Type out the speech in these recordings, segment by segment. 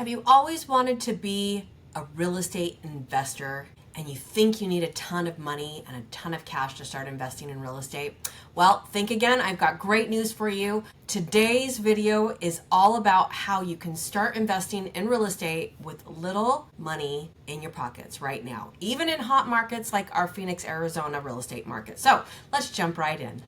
Have you always wanted to be a real estate investor and you think you need a ton of money and a ton of cash to start investing in real estate? Well, think again. I've got great news for you. Today's video is all about how you can start investing in real estate with little money in your pockets right now, even in hot markets like our Phoenix, Arizona real estate market. So let's jump right in.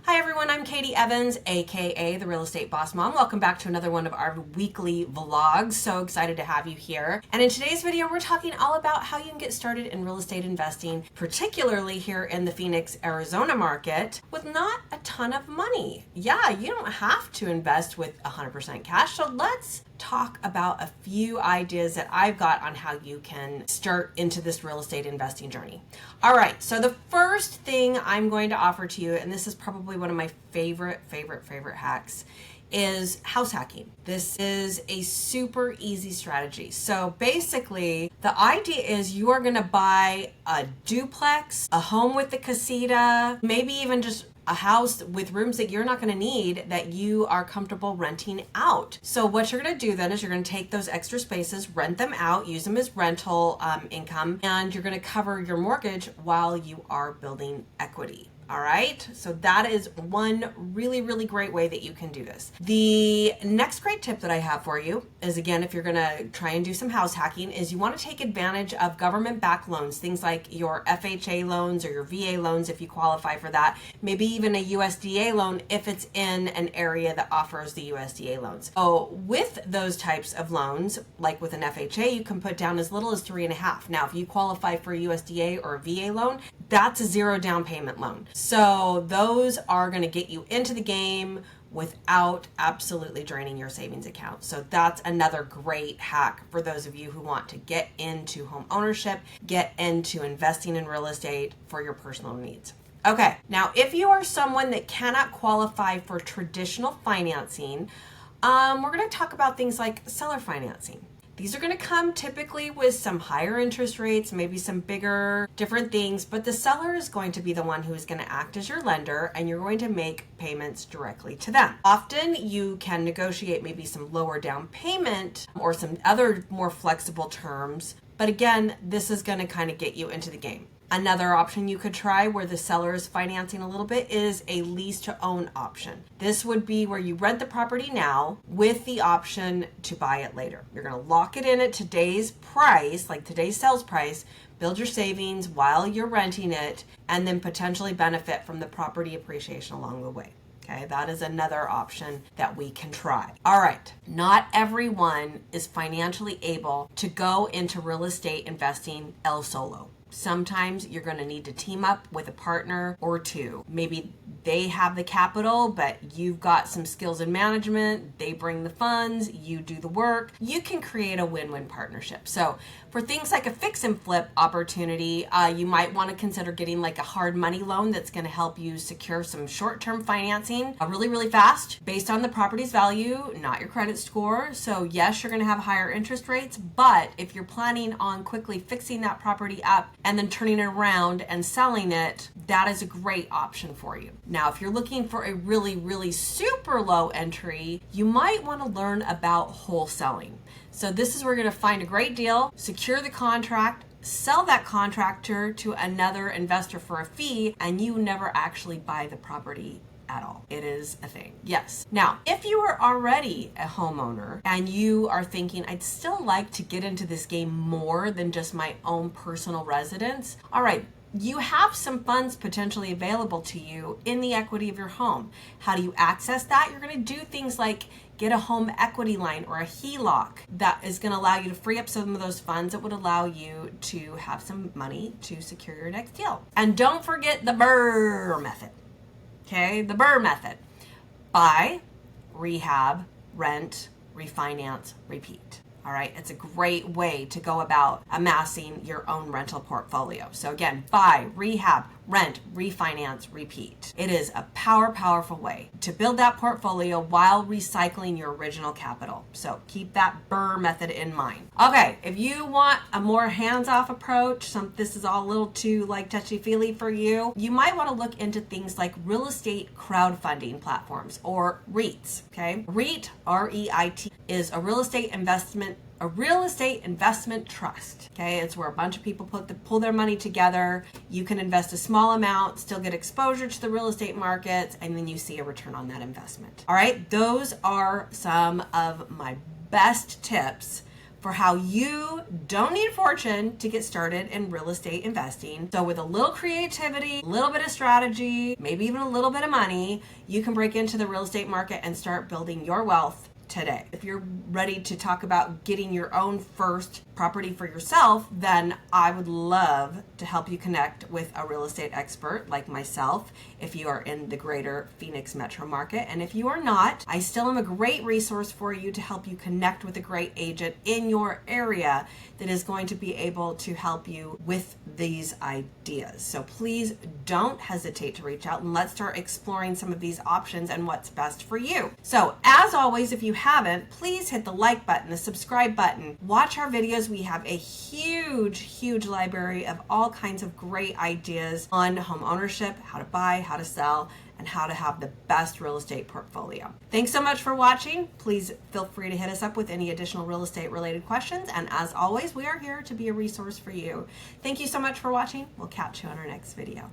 Hi everyone, I'm Katie Evans, aka the Real Estate Boss Mom. Welcome back to another one of our weekly vlogs. So excited to have you here. And in today's video, we're talking all about how you can get started in real estate investing, particularly here in the Phoenix, Arizona market with not a ton of money. Yeah, you don't have to invest with 100% cash. So let's talk about a few ideas that I've got on how you can start into this real estate investing journey. All right, so the first thing I'm going to offer to you, and this is probably one of my favorite hacks, is house hacking. This is a super easy strategy. So basically, the idea is you are gonna buy a duplex, a home with a casita, maybe even just a house with rooms that you're not going to need that you are comfortable renting out. So what you're going to do then is you're going to take those extra spaces, rent them out, use them as rental income, and you're going to cover your mortgage while you are building equity. All right, so that is one really great way that you can do this. The next great tip that I have for you is, again, if you're gonna try and do some house hacking, is you wanna take advantage of government-backed loans, things like your FHA loans or your VA loans if you qualify for that, maybe even a USDA loan if it's in an area that offers the USDA loans. So with those types of loans, like with an FHA, you can put down as little as 3.5. Now, if you qualify for a USDA or a VA loan, that's a zero down payment loan. So those are going to get you into the game without absolutely draining your savings account. So that's another great hack for those of you who want to get into home ownership, get into investing in real estate for your personal needs. Okay, now if you are someone that cannot qualify for traditional financing, we're going to talk about things like seller financing. These are going to come typically with some higher interest rates, maybe some bigger different things, but the seller is going to be the one who is going to act as your lender, and you're going to make payments directly to them. Often you can negotiate maybe some lower down payment or some other more flexible terms, but again, this is going to kind of get you into the game. Another option you could try where the seller is financing a little bit is a lease to own option. This would be where you rent the property now with the option to buy it later. You're going to lock it in at today's price, like today's sales price, build your savings while you're renting it, and then potentially benefit from the property appreciation along the way. Okay, that is another option that we can try. All right, not everyone is financially able to go into real estate investing el solo. Sometimes you're going to need to team up with a partner or two. Maybe they have the capital, but you've got some skills in management. They bring the funds, you do the work. You can create a win-win partnership. So for things like a fix and flip opportunity, you might want to consider getting like a hard money loan that's going to help you secure some short-term financing really fast based on the property's value, not your credit score. So yes, you're going to have higher interest rates, but if you're planning on quickly fixing that property up and then turning it around and selling it, that is a great option for you. Now, if you're looking for a really super low entry, you might want to learn about wholesaling. So this is where you're going to find a great deal, secure the contract, sell that contractor to another investor for a fee, and you never actually buy the property at all. It is a thing. Yes. Now, if you are already a homeowner and you are thinking, I'd still like to get into this game more than just my own personal residence, all right, you have some funds potentially available to you in the equity of your home. How do you access that? You're going to do things like get a home equity line or a HELOC that is going to allow you to free up some of those funds that would allow you to have some money to secure your next deal. And don't forget the BRRRR method. Okay, the BRRRR method. Buy, rehab, rent, refinance, repeat. All right, it's a great way to go about amassing your own rental portfolio. So again, buy, rehab, rent, refinance, repeat. It is a powerful way to build that portfolio while recycling your original capital. So keep that BRRRR method in mind. Okay, if you want a more hands-off approach, this is all a little too like touchy-feely for you, you might want to look into things like real estate crowdfunding platforms or REITs. Okay, REIT, R-E-I-T, is a real estate investment trust. Okay, it's where a bunch of people pull their money together. You can invest a small amount, still get exposure to the real estate markets, and then you see a return on that investment. All right, those are some of my best tips for how you don't need a fortune to get started in real estate investing. So with a little creativity, a little bit of strategy, maybe even a little bit of money, you can break into the real estate market and start building your wealth today. If you're ready to talk about getting your own first property for yourself, then I would love to help you connect with a real estate expert like myself if you are in the greater Phoenix metro market. And if you are not, I still am a great resource for you to help you connect with a great agent in your area that is going to be able to help you with these ideas. So please don't hesitate to reach out and let's start exploring some of these options and what's best for you. So as always, if you haven't, please hit the like button, the subscribe button, watch our videos. We have a huge library of all kinds of great ideas on home ownership, how to buy, how to sell, and how to have the best real estate portfolio. Thanks so much for watching. Please feel free to hit us up with any additional real estate related questions. And as always, we are here to be a resource for you. Thank you so much for watching. We'll catch you on our next video.